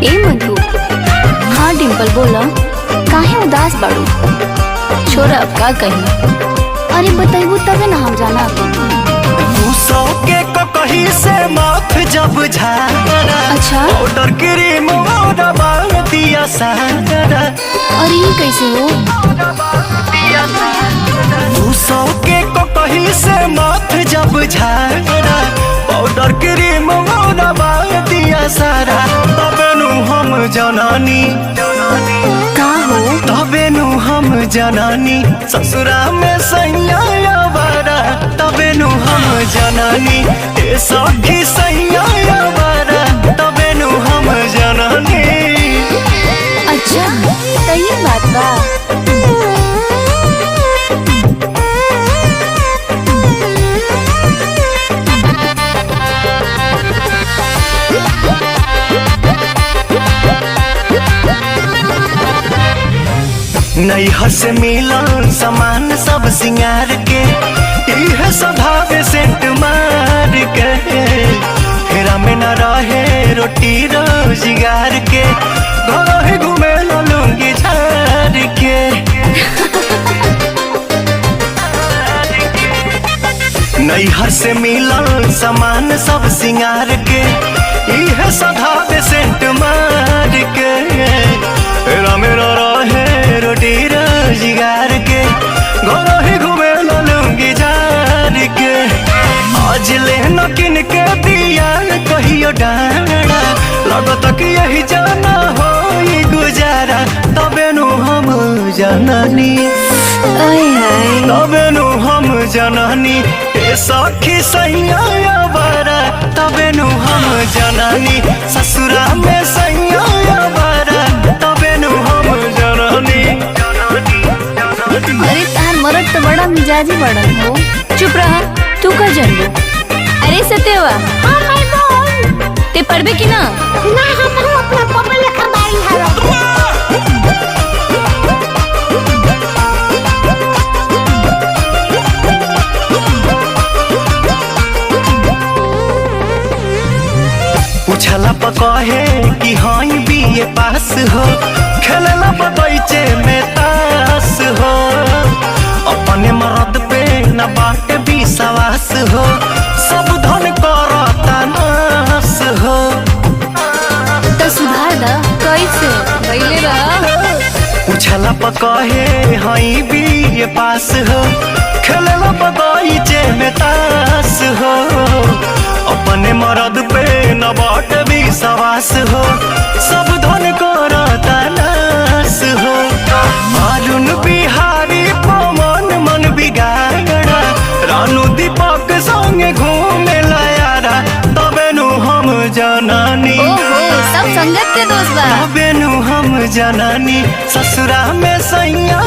ए मधु। हाँ डिम्पल बोला, काहे उदास बाड़ू? छोरा अब का कही? अरे बताइबू तबे ना हम जाना। के कहीं से माथ जब झारा, अच्छा पाउडर क्रीम दिया सारा। अरे ये कैसे हो? के कहीं से माथ जब झारा, पाउडर क्रीम दिया सारा। तबे नु हम जनानी का हो? तबे नु हम जनानी ससुरा में सैया बारा। तबे नु हम जनानी ए सखी सैया बारा। तबे नु हम जनानी। अच्छा तो ये बात बा। नैहर से मिलल सामान सब सिंगार के, इहे सधावे सेंट मार के। फेरा में न रहे रोटी रोजगार के, घर ही घूमे लूंगी झार के। नैहर से मिलल सामान सब सिंगार के, इहे सधावे सेंट मार के। फेरा में न रहे रोटी रोजगार के, घर ही घूमे लूंगी जार के। आज ले न किन के दिया कहियो डारा, लगत कि यही जाना हो गुजारा। तबे नु हम जननी, तबे नु हम जननी ए सखी सैया बारा। तबे नु हम जननी ससुरा में सैया बारा। तबे नु हम जननी। अरे तार मरद तो बड़ा मिजाजी बड़न हो। चुप रहा, तू का जनबो? अरे सत्यवा, हाँ भाई बोल। ते पढ़बे की ना? ना हम अपना पपल लेकर बाई हरो। पूछला पकहे कि हाँ बीए पास हो, खेलला बगीचे में तास हो। अपने मरद पे न बाट विश्वास हो, सब धन करता नास हो। तो सुधार दा कैसे पहले रहा। पूछला पकहे हाँ बीए पास हो, खेलला बगीचे में तास हो। अपने मरद पे न बाट विश्वास हो, सब धन करता नास हो। अरुण बिहारी पवन मन बिगाड़ा, रानू दीपक संगे घूमे यारा। तबे नु हम जनानी, ओहो सब संगत के दोस्त बा। तबे नु हम जनानी ससुरा में सैया